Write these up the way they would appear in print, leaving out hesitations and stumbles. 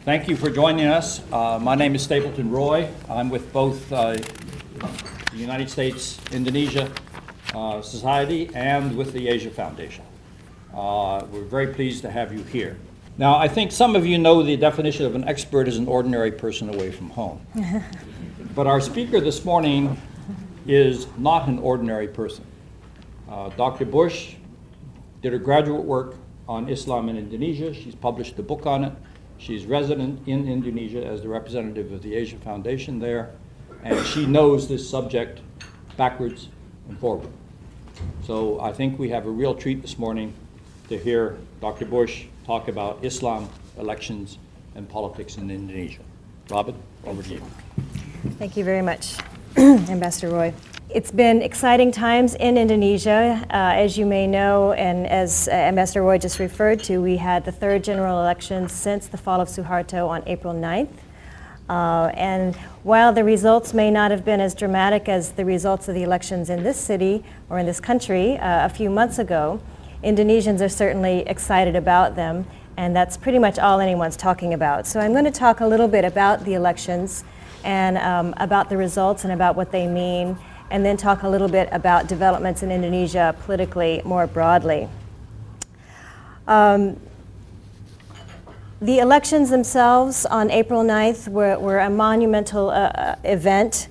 Thank you for joining us. My name is Stapleton Roy. I'm with both the United States Indonesia Society and with the Asia Foundation. We're very pleased to have you here. Now, I think some of you know the definition of an expert is an ordinary person away from home. But our speaker this morning is not an ordinary person. Dr. Bush did her graduate work on Islam in Indonesia. She's published a book on it. She's resident in Indonesia as the representative of the Asia Foundation there, and she knows this subject backwards and forward. So I think we have a real treat this morning to hear Dr. Bush talk about Islam, elections, and politics in Indonesia. Robin, over to you. Thank you very much, Ambassador Roy. It's been exciting times in Indonesia. As you may know, and as Ambassador Roy just referred to, we had the third general election since the fall of Soeharto on April 9th. And while the results may not have been as dramatic as the results of the elections in this city or in this country a few months ago, Indonesians are certainly excited about them, and that's pretty much all anyone's talking about. So I'm going to talk a little bit about the elections and about the results and about what they mean, and then talk a little bit about developments in Indonesia politically more broadly. The elections themselves on April 9th were a monumental event.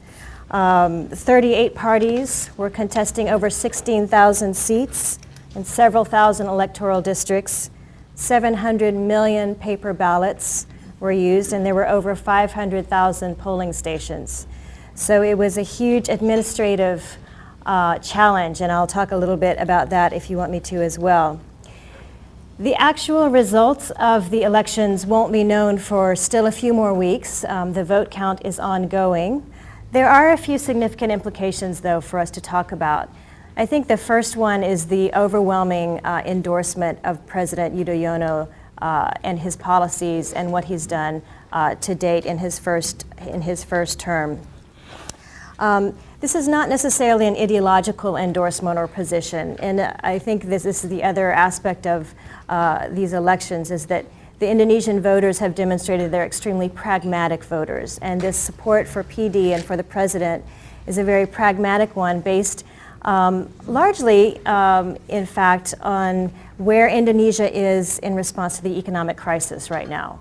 38 parties were contesting over 16,000 seats in several thousand electoral districts. 700 million paper ballots were used, and there were over 500,000 polling stations. So it was a huge administrative challenge, and I'll talk a little bit about that if you want me to as well. The actual results of the elections won't be known for still a few more weeks. The vote count is ongoing. There are a few significant implications, though, for us to talk about. I think the first one is the overwhelming endorsement of President Yudhoyono and his policies and what he's done to date in his first term. This is not necessarily an ideological endorsement or position, and I think this is the other aspect of these elections, is that the Indonesian voters have demonstrated they're extremely pragmatic voters, and this support for PD and for the president is a very pragmatic one based largely, in fact, on where Indonesia is in response to the economic crisis right now.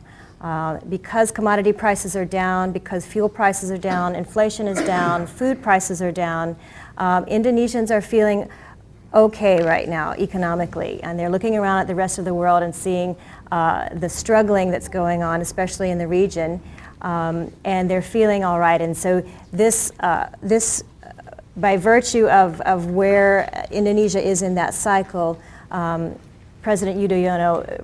Because commodity prices are down, because fuel prices are down, inflation is down, food prices are down, Indonesians are feeling okay right now economically, and they're looking around at the rest of the world and seeing the struggling that's going on, especially in the region, and they're feeling all right. And so this by virtue of where Indonesia is in that cycle, President Yudhoyono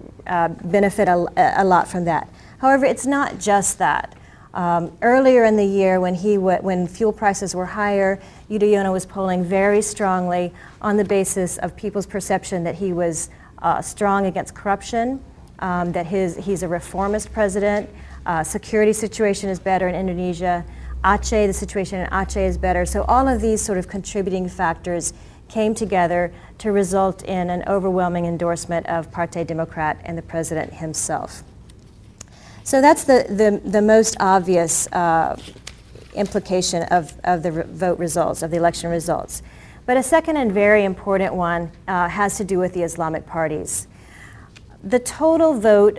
benefit a lot from that. However, it's not just that. Earlier in the year, when fuel prices were higher, Yudhoyono was polling very strongly on the basis of people's perception that he was strong against corruption, that he's a reformist president, security situation is better in Indonesia, Aceh, the situation in Aceh is better. So all of these sort of contributing factors came together to result in an overwhelming endorsement of Partai Demokrat and the president himself. So that's the most obvious implication of the vote results, of the election results. But a second and very important one has to do with the Islamic parties. The total vote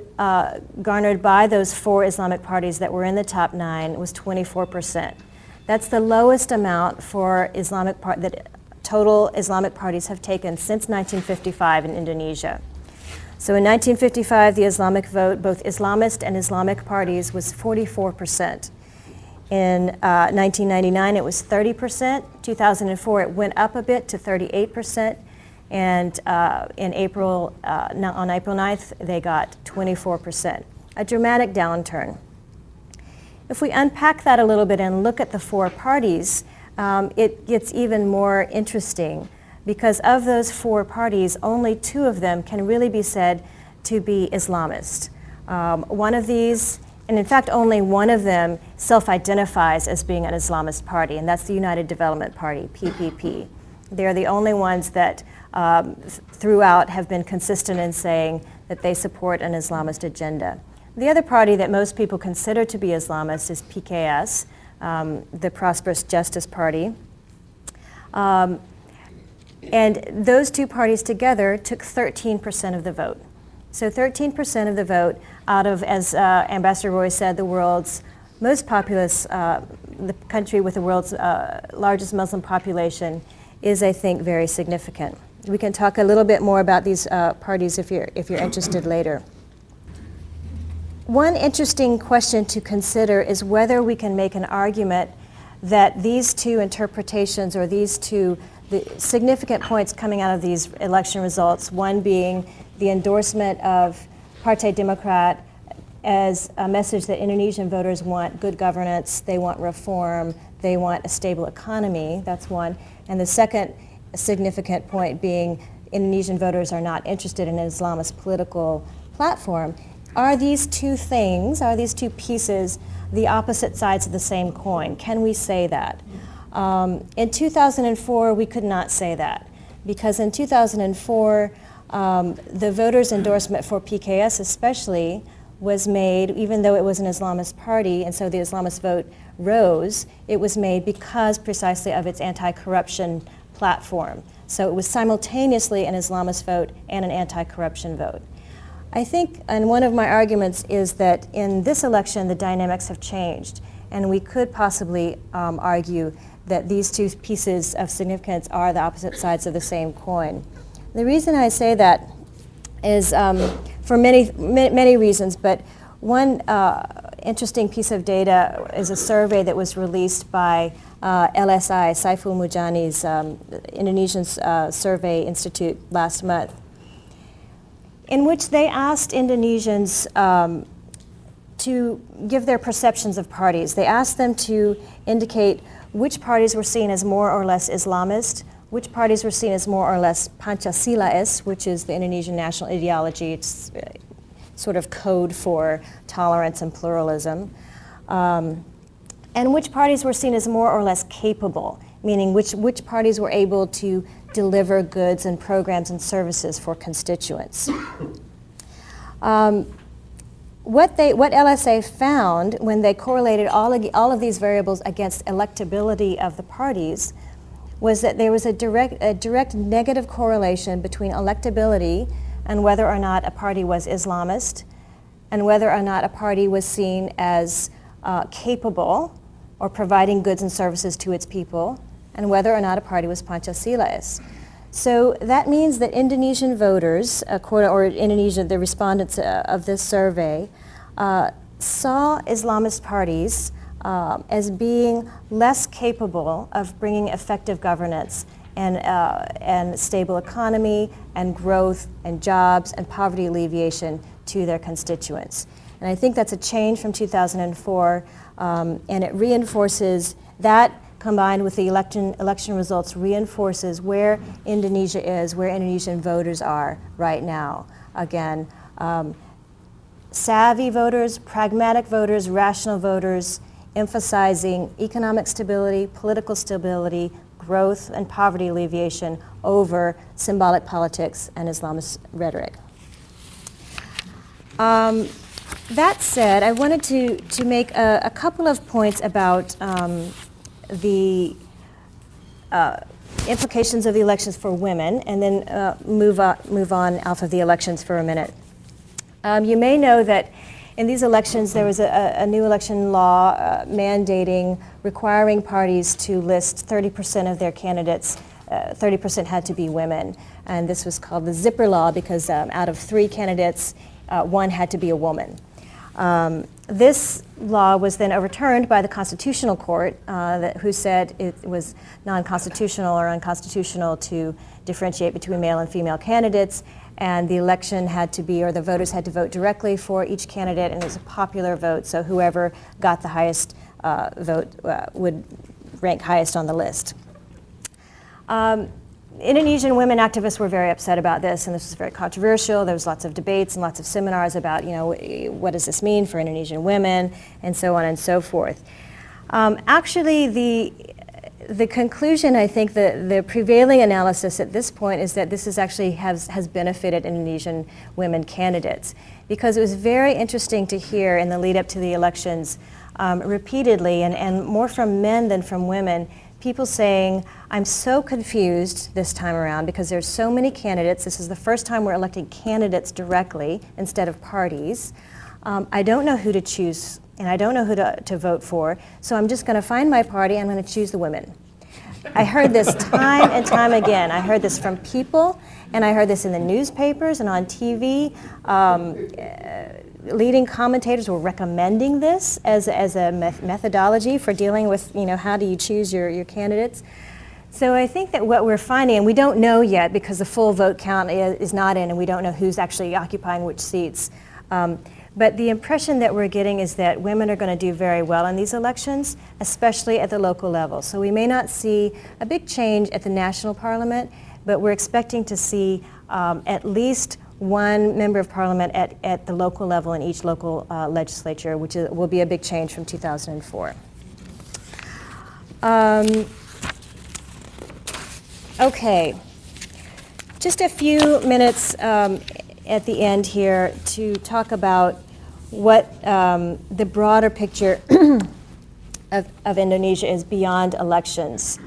garnered by those four Islamic parties that were in the top 9 was 24%. That's the lowest amount for that total Islamic parties have taken since 1955 in Indonesia. So in 1955, the Islamic vote, both Islamist and Islamic parties, was 44%. In 1999, it was 30%. 2004, it went up a bit to 38%. And on April 9th, they got 24%, a dramatic downturn. If we unpack that a little bit and look at the four parties, it gets even more interesting, because of those four parties, only 2 of them can really be said to be Islamist. One of these, and in fact only one of them, self-identifies as being an Islamist party, and that's the United Development Party, PPP. They're the only ones that throughout have been consistent in saying that they support an Islamist agenda. The other party that most people consider to be Islamist is PKS, the Prosperous Justice Party. And those two parties together took 13% of the vote. So 13% of the vote out of, as Ambassador Roy said, the world's most populous, the country with the world's largest Muslim population is, I think, very significant. We can talk a little bit more about these parties if you're interested later. One interesting question to consider is whether we can make an argument that these two interpretations or these two the significant points coming out of these election results, one being the endorsement of Partai Demokrat as a message that Indonesian voters want good governance, they want reform, they want a stable economy, that's one. And the second significant point being Indonesian voters are not interested in an Islamist political platform. Are these two things, are these two pieces the opposite sides of the same coin? Can we say that? In 2004, we could not say that, because in 2004, the voters' endorsement for PKS especially was made, even though it was an Islamist party, and so the Islamist vote rose, it was made because precisely of its anti-corruption platform. So it was simultaneously an Islamist vote and an anti-corruption vote. I think, and one of my arguments is that in this election, the dynamics have changed, and we could possibly argue that these two pieces of significance are the opposite sides of the same coin. The reason I say that is for many reasons, but one interesting piece of data is a survey that was released by LSI, Saiful Mujani's Indonesian Survey Institute last month, in which they asked Indonesians to give their perceptions of parties. They asked them to indicate which parties were seen as more or less Islamist, which parties were seen as more or less Pancasilaist, which is the Indonesian national ideology. It's sort of code for tolerance and pluralism. And which parties were seen as more or less capable, meaning which parties were able to deliver goods and programs and services for constituents. What LSA found when they correlated all of these variables against electability of the parties was that there was a direct negative correlation between electability and whether or not a party was Islamist and whether or not a party was seen as capable or providing goods and services to its people, and whether or not a party was Pancasilaist. So that means that Indonesian voters, or Indonesia, the respondents of this survey, saw Islamist parties as being less capable of bringing effective governance and stable economy and growth and jobs and poverty alleviation to their constituents. And I think that's a change from 2004, and it reinforces that, combined with the election results, reinforces where Indonesia is, where Indonesian voters are right now. Again, savvy voters, pragmatic voters, rational voters, emphasizing economic stability, political stability, growth, and poverty alleviation over symbolic politics and Islamist rhetoric. That said, I wanted to make a couple of points about the implications of the elections for women, and then move on off of the elections for a minute. You may know that in these elections there was a new election law mandating, requiring parties to list 30% of their candidates, 30% had to be women. And this was called the zipper law because out of 3 candidates, 1 had to be a woman. This law was then overturned by the Constitutional Court, who said it was non-constitutional or unconstitutional to differentiate between male and female candidates, and the election had to be, or the voters had to vote directly for each candidate, and it was a popular vote, so whoever got the highest vote would rank highest on the list. Indonesian women activists were very upset about this, and this was very controversial. There was lots of debates and lots of seminars about, what does this mean for Indonesian women, and so on and so forth. Actually, the conclusion, I think, the prevailing analysis at this point is that this is actually has benefited Indonesian women candidates, because it was very interesting to hear in the lead up to the elections repeatedly, and more from men than from women, people saying, I'm so confused this time around because there's so many candidates. This is the first time we're electing candidates directly instead of parties. I don't know who to choose, and I don't know who to vote for, so I'm just going to find my party and I'm going to choose the women. I heard this time and time again. I heard this from people, and I heard this in the newspapers and on TV. Leading commentators were recommending this as a methodology for dealing with, how do you choose your candidates. So I think that what we're finding, and we don't know yet because the full vote count is not in, and we don't know who's actually occupying which seats. But the impression that we're getting is that women are going to do very well in these elections, especially at the local level. So we may not see a big change at the national parliament, but we're expecting to see at least one member of parliament at the local level in each local legislature, which will be a big change from 2004. Okay, just a few minutes at the end here to talk about what the broader picture of Indonesia is beyond elections.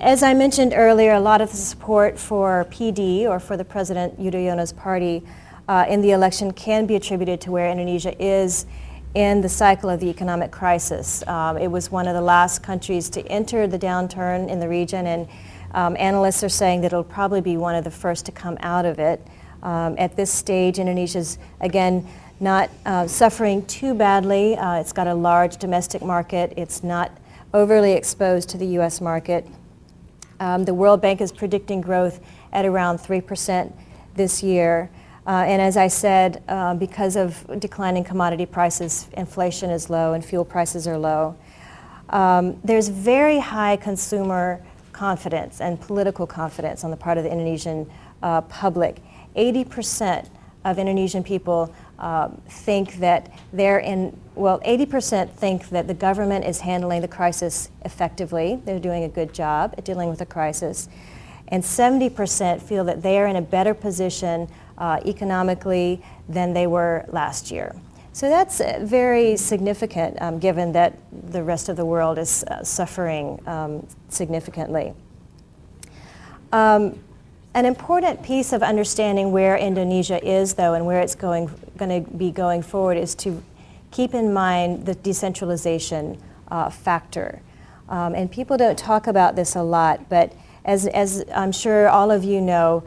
As I mentioned earlier, a lot of the support for PD, or for the President Yudhoyono's party, in the election can be attributed to where Indonesia is in the cycle of the economic crisis. It was one of the last countries to enter the downturn in the region, and analysts are saying that it'll probably be one of the first to come out of it. At this stage, Indonesia's, again, not suffering too badly. It's got a large domestic market. It's not overly exposed to the U.S. market. The World Bank is predicting growth at around 3% this year. And as I said, because of declining commodity prices, inflation is low and fuel prices are low. There's very high consumer confidence and political confidence on the part of the Indonesian public. 80% of Indonesian people think that 80% think that the government is handling the crisis effectively. They're doing a good job at dealing with the crisis. And 70% feel that they are in a better position economically than they were last year. So that's very significant given that the rest of the world is suffering significantly. An important piece of understanding where Indonesia is, though, and where it's going to be going forward is to keep in mind the decentralization factor. And people don't talk about this a lot, but as I'm sure all of you know,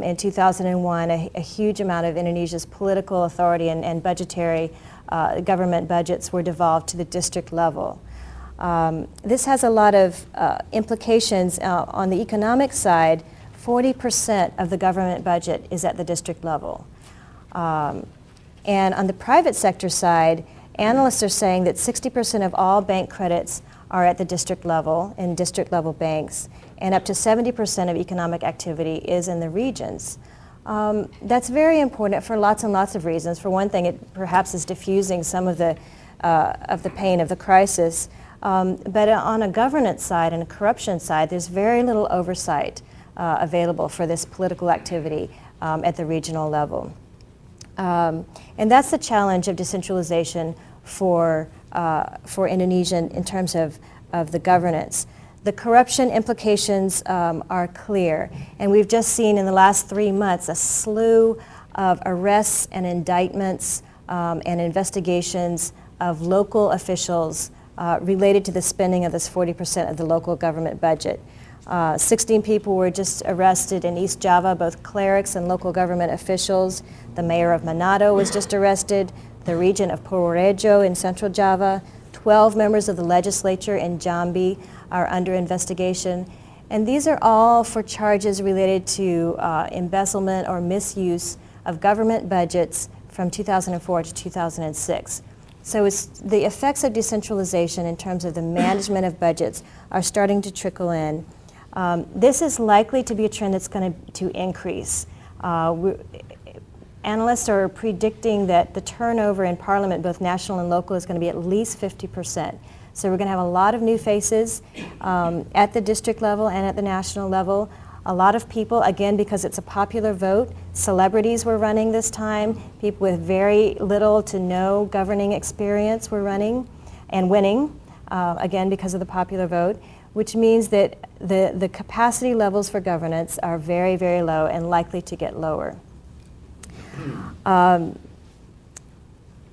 in 2001, a huge amount of Indonesia's political authority and budgetary government budgets were devolved to the district level. This has a lot of implications on the economic side. 40% of the government budget is at the district level. And on the private sector side, analysts are saying that 60% of all bank credits are at the district level, in district level banks, and up to 70% of economic activity is in the regions. That's very important for lots and lots of reasons. For one thing, it perhaps is diffusing some of the pain of the crisis. But on a governance side and a corruption side, there's very little oversight available for this political activity at the regional level. And that's the challenge of decentralization for Indonesia in terms of the governance. The corruption implications are clear, and we've just seen in the last 3 months a slew of arrests and indictments and investigations of local officials related to the spending of this 40% of the local government budget. 16 people were just arrested in East Java, both clerics and local government officials. The mayor of Manado was just arrested. The region of Purworejo in Central Java. 12 members of the legislature in Jambi are under investigation. And these are all for charges related to embezzlement or misuse of government budgets from 2004 to 2006. So it's the effects of decentralization in terms of the management of budgets are starting to trickle in. This is likely to be a trend that's going to increase. Analysts are predicting that the turnover in parliament, both national and local, is going to be at least 50%. So we're going to have a lot of new faces at the district level and at the national level. A lot of people, again, because it's a popular vote, celebrities were running this time, people with very little to no governing experience were running and winning, again, because of the popular vote, which means that the capacity levels for governance are very, very low and likely to get lower.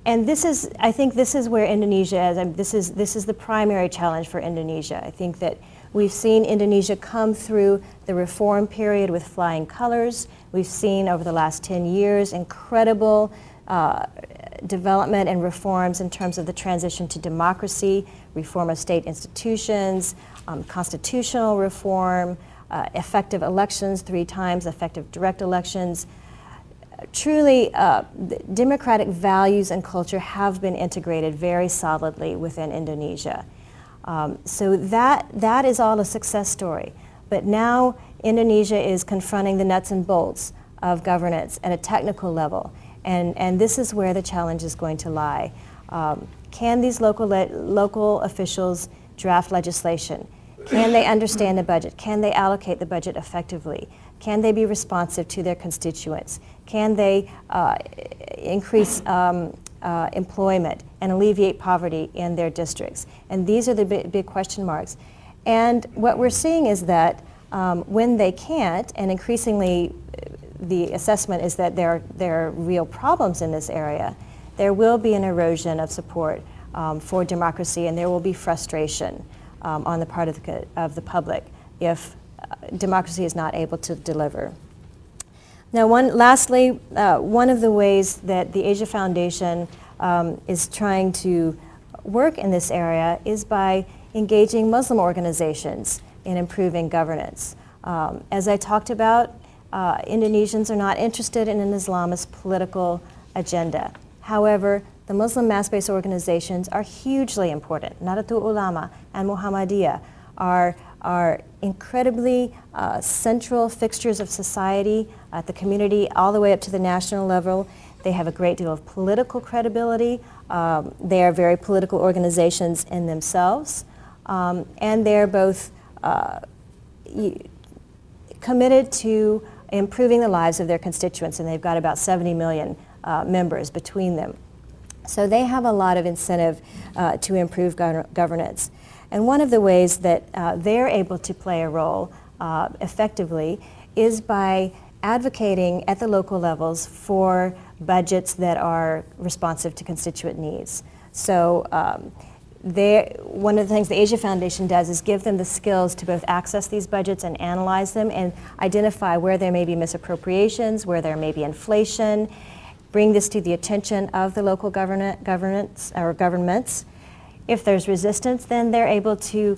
And this is, I think this is where Indonesia is, this is the primary challenge for Indonesia. I think that we've seen Indonesia come through the reform period with flying colors. We've seen over the last 10 years incredible development and reforms in terms of the transition to democracy, reform of state institutions, constitutional reform, effective elections 3 times, effective direct elections. Truly, democratic values and culture have been integrated very solidly within Indonesia. So that is all a success story. But now Indonesia is confronting the nuts and bolts of governance at a technical level. And this is where the challenge is going to lie. Can these local officials draft legislation? Can they understand the budget? Can they allocate the budget effectively? Can they be responsive to their constituents? Can they increase employment and alleviate poverty in their districts? And these are the big question marks. And what we're seeing is that when they can't, and increasingly the assessment is that there are real problems in this area, there will be an erosion of support for democracy, and there will be frustration on the part of the public if democracy is not able to deliver. Now, lastly, one of the ways that the Asia Foundation is trying to work in this area is by engaging Muslim organizations in improving governance. As I talked about, Indonesians are not interested in an Islamist political agenda. However, the Muslim mass-based organizations are hugely important. Nahdlatul Ulama and Muhammadiyah are incredibly central fixtures of society at the community all the way up to the national level. They have a great deal of political credibility. They are very political organizations in themselves. And they're both committed to improving the lives of their constituents, and they've got about 70 million members between them. So they have a lot of incentive to improve governance. And one of the ways that they're able to play a role effectively is by advocating at the local levels for budgets that are responsive to constituent needs. So one of the things the Asia Foundation does is give them the skills to both access these budgets and analyze them and identify where there may be misappropriations, where there may be inflation, bring this to the attention of the local governments. If there's resistance, then they're able to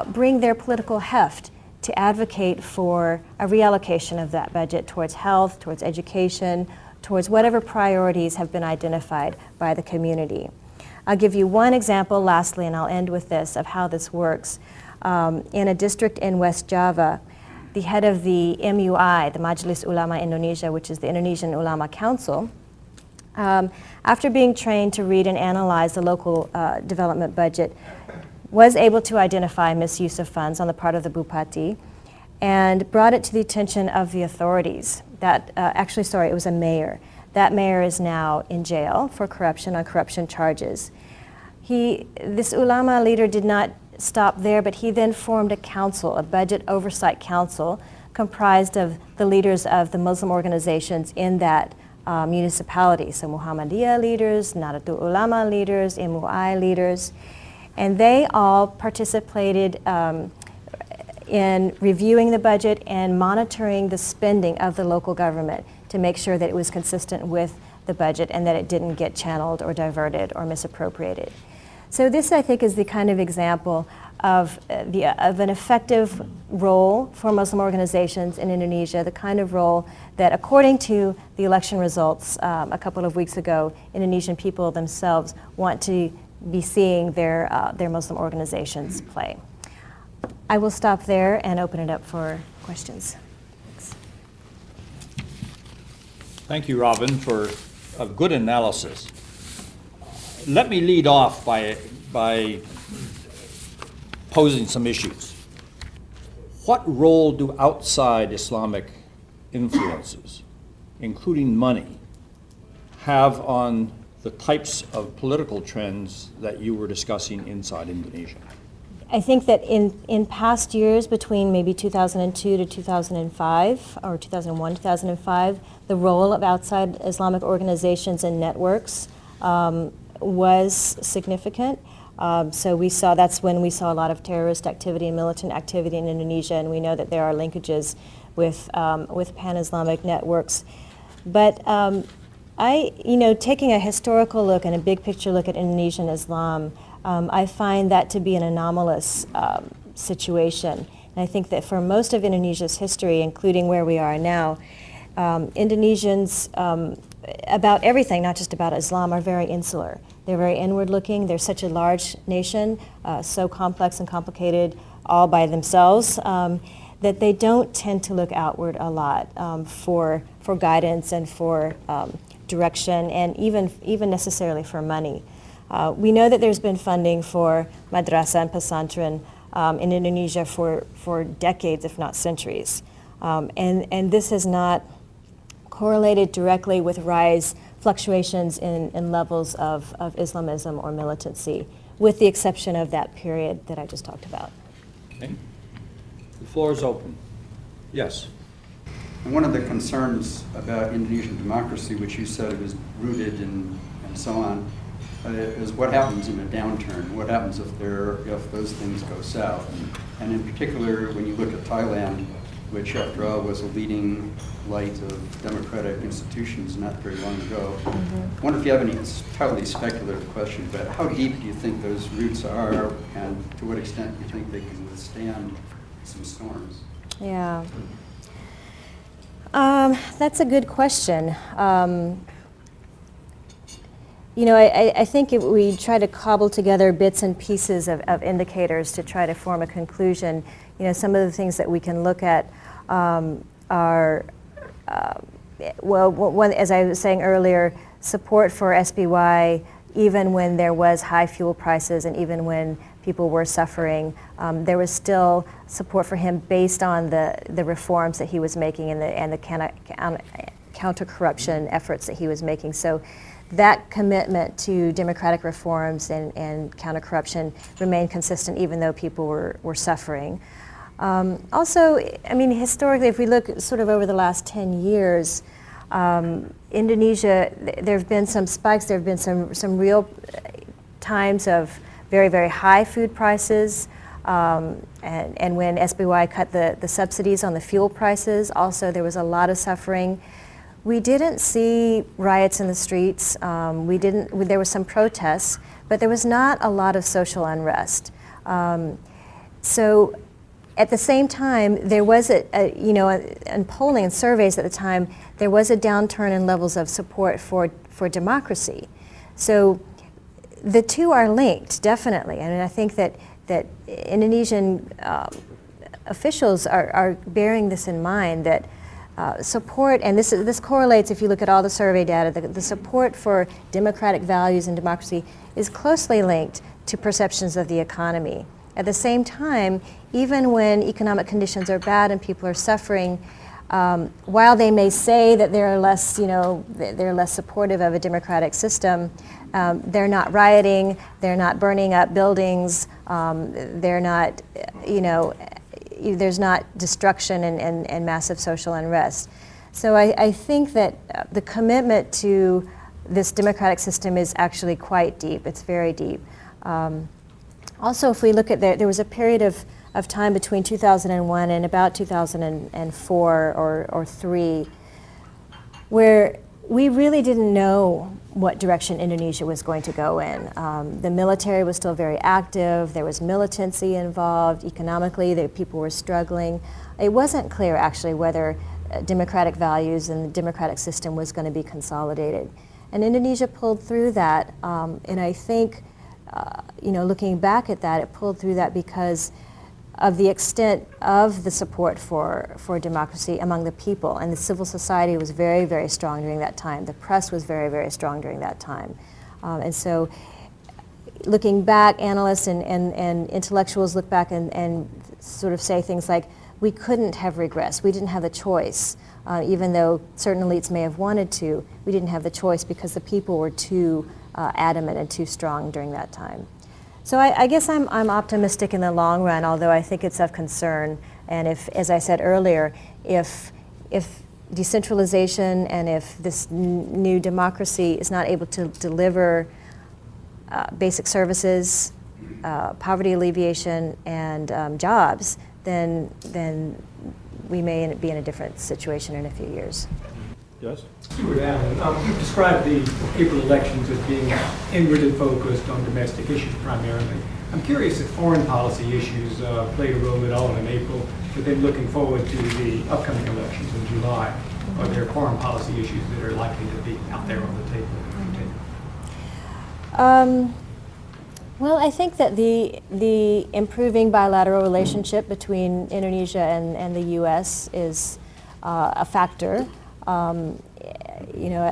bring their political heft to advocate for a reallocation of that budget towards health, towards education, towards whatever priorities have been identified by the community. I'll give you one example lastly, and I'll end with this, of how this works. In a district in West Java, the head of the MUI, the Majelis Ulama Indonesia, which is the Indonesian Ulama Council, after being trained to read and analyze the local development budget, was able to identify misuse of funds on the part of the Bupati and brought it to the attention of the authorities. It was a mayor. That mayor is now in jail for corruption on corruption charges. This ulama leader did not stop there, but he then formed a council, a budget oversight council, comprised of the leaders of the Muslim organizations in that municipality. So Muhammadiyah leaders, Nahdlatul Ulama leaders, MUI leaders, and they all participated in reviewing the budget and monitoring the spending of the local government to make sure that it was consistent with the budget and that it didn't get channeled or diverted or misappropriated. So this, I think, is the kind of example of an effective role for Muslim organizations in Indonesia, the kind of role that, according to the election results a couple of weeks ago, Indonesian people themselves want to be seeing their Muslim organizations play. I will stop there and open it up for questions. Thanks. Thank you, Robin, for a good analysis. Let me lead off by posing some issues. What role do outside Islamic influences, including money, have on the types of political trends that you were discussing inside Indonesia? I think that in past years, between maybe 2002 to 2005, or 2001 to 2005, the role of outside Islamic organizations and networks was significant. So we saw, that's when we saw a lot of terrorist activity and militant activity in Indonesia, and we know that there are linkages with pan-Islamic networks. But taking a historical look and a big picture look at Indonesian Islam, I find that to be an anomalous situation. And I think that for most of Indonesia's history, including where we are now, Indonesians, about everything, not just about Islam, are very insular. They're very inward-looking. They're such a large nation, so complex and complicated all by themselves, that they don't tend to look outward a lot for guidance and for direction, and even necessarily for money. We know that there's been funding for madrasah and pesantren in Indonesia for decades, if not centuries. And this has not correlated directly with fluctuations in levels of Islamism or militancy, with the exception of that period that I just talked about. Okay. The floor is open. Yes. And one of the concerns about Indonesian democracy, which you said it was rooted and so on, is what happens in a downturn. What happens if those things go south? And in particular, when you look at Thailand, which after all was a leading light of democratic institutions not very long ago. I wonder if you have any totally speculative question, but how deep do you think those roots are, and to what extent do you think they can withstand some storms? Yeah. That's a good question. I think we try to cobble together bits and pieces of indicators to try to form a conclusion. Some of the things that we can look at are, one, as I was saying earlier, support for SBY even when there was high fuel prices and even when people were suffering. There was still support for him based on the reforms that he was making and the counter-corruption efforts that he was making. So that commitment to democratic reforms and counter-corruption remained consistent even though people were suffering. Also, historically, if we look sort of over the last 10 years, Indonesia, there have been some spikes, there have been some real times of very, very high food prices, and when SBY cut the subsidies on the fuel prices, also there was a lot of suffering. We didn't see riots in the streets. There were some protests, but there was not a lot of social unrest. So at the same time, there was in polling and surveys at the time, there was a downturn in levels of support for democracy. So the two are linked, definitely. And I think that Indonesian officials are bearing this in mind, that support, and this correlates if you look at all the survey data, the support for democratic values and democracy is closely linked to perceptions of the economy. At the same time, even when economic conditions are bad and people are suffering, while they may say that they're less supportive of a democratic system, they're not rioting, they're not burning up buildings, they're not, there's not destruction and massive social unrest. So I think that the commitment to this democratic system is actually quite deep. It's very deep. Also, if we look at there was a period of time between 2001 and about 2004 or 3 where we really didn't know what direction Indonesia was going to go in. The military was still very active. There was militancy involved. Economically, people were struggling. It wasn't clear, actually, whether democratic values and the democratic system was going to be consolidated. And Indonesia pulled through that, and I think, looking back at that, it pulled through that because of the extent of the support for democracy among the people. And the civil society was very, very strong during that time. The press was very, very strong during that time. And so looking back, analysts and intellectuals look back and sort of say things like, we couldn't have regressed. We didn't have the choice. Even though certain elites may have wanted to, we didn't have the choice because the people were too adamant and too strong during that time. So I guess I'm optimistic in the long run, although I think it's of concern. And if, as I said earlier, if decentralization and if this new democracy is not able to deliver basic services, poverty alleviation, and jobs, then we may be in a different situation in a few years. Yes? Stuart Allen, you've described the April elections as being inwardly focused on domestic issues primarily. I'm curious if foreign policy issues played a role at all in April, but then looking forward to the upcoming elections in July. Are there foreign policy issues that are likely to be out there on the table? Well, I think that the improving bilateral relationship between Indonesia and the U.S. is a factor. You know,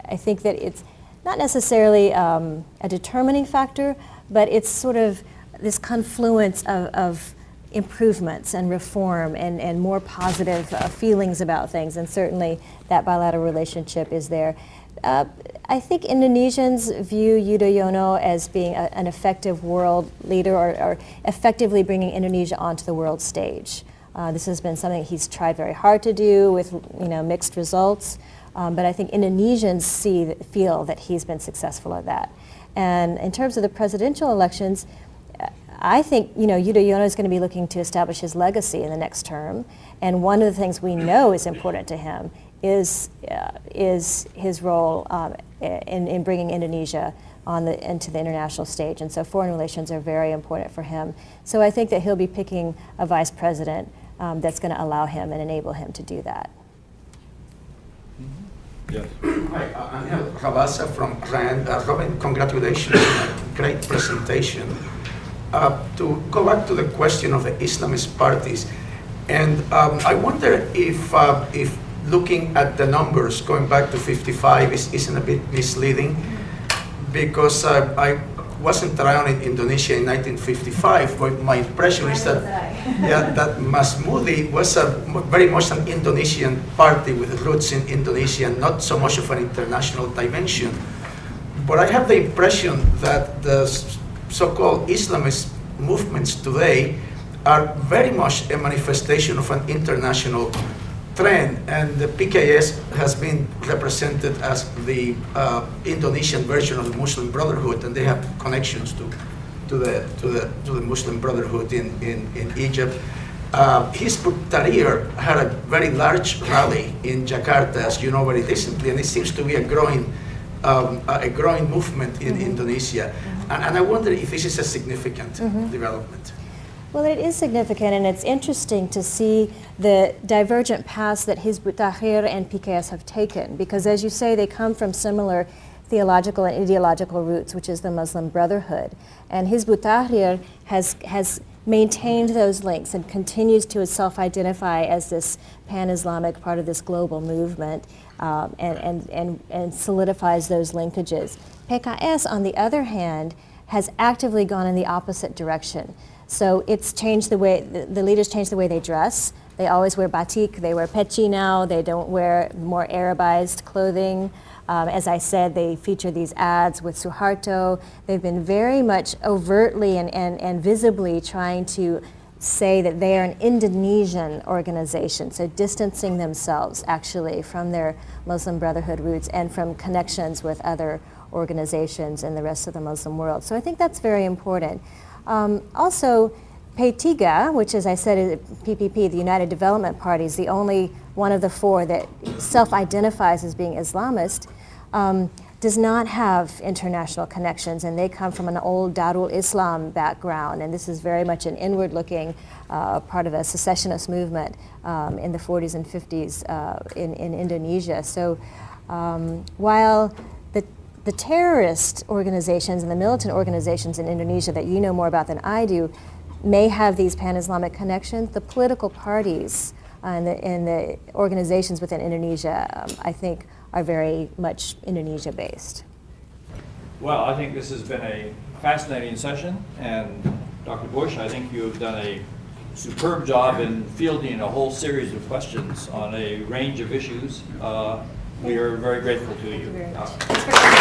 I think that it's not necessarily a determining factor, but it's sort of this confluence of improvements and reform and more positive feelings about things, and certainly that bilateral relationship is there. I think Indonesians view Yudhoyono as being an effective world leader or effectively bringing Indonesia onto the world stage. This has been something he's tried very hard to do with mixed results, but I think Indonesians feel that he's been successful at that. And in terms of the presidential elections, I think Yudhoyono is going to be looking to establish his legacy in the next term, and one of the things we know is important to him is his role in bringing Indonesia into the international stage, and so foreign relations are very important for him. So I think that he'll be picking a vice president that's going to allow him and enable him to do that. Yes. Hi, Angel Rabasa from RAND. Robin, congratulations on a great presentation. To go back to the question of the Islamist parties, and I wonder if looking at the numbers going back to 55 isn't a bit misleading, because I wasn't around in Indonesia in 1955, but my impression is that that Masmudi was very much an Indonesian party with roots in Indonesia, not so much of an international dimension. But I have the impression that the so-called Islamist movements today are very much a manifestation of an international trend, and the PKS has been represented as the Indonesian version of the Muslim Brotherhood, and they have connections to the Muslim Brotherhood in Egypt. Hizb ut-Tahrir had a very large rally in Jakarta, as you know very recently, and it seems to be a growing movement in Indonesia. And I wonder if this is a significant development. Well, it is significant, and it's interesting to see the divergent paths that Hizb ut-Tahrir and PKS have taken, because as you say, they come from similar theological and ideological roots, which is the Muslim Brotherhood. And Hizb ut-Tahrir has maintained those links and continues to self-identify as this pan-Islamic part of this global movement, and solidifies those linkages. PKS, on the other hand, has actively gone in the opposite direction. So it's changed the way, the leaders changed the way they dress. They always wear batik, they wear peci now, they don't wear more Arabized clothing. As I said, they feature these ads with Soeharto. They've been very much overtly and visibly trying to say that they are an Indonesian organization, so distancing themselves actually from their Muslim Brotherhood roots and from connections with other organizations in the rest of the Muslim world. So I think that's very important. Also, P3, which, as I said, is PPP, the United Development Party, is the only one of the four that self-identifies as being Islamist, does not have international connections, and they come from an old Darul Islam background, and this is very much an inward-looking part of a secessionist movement in the 40s and 50s in Indonesia. So while the terrorist organizations and the militant organizations in Indonesia that you know more about than I do may have these pan-Islamic connections, the political parties and the organizations within Indonesia, I think, are very much Indonesia-based. Well, I think this has been a fascinating session, and Dr. Bush, I think you have done a superb job in fielding a whole series of questions on a range of issues. We are very grateful to you. Thank you very much.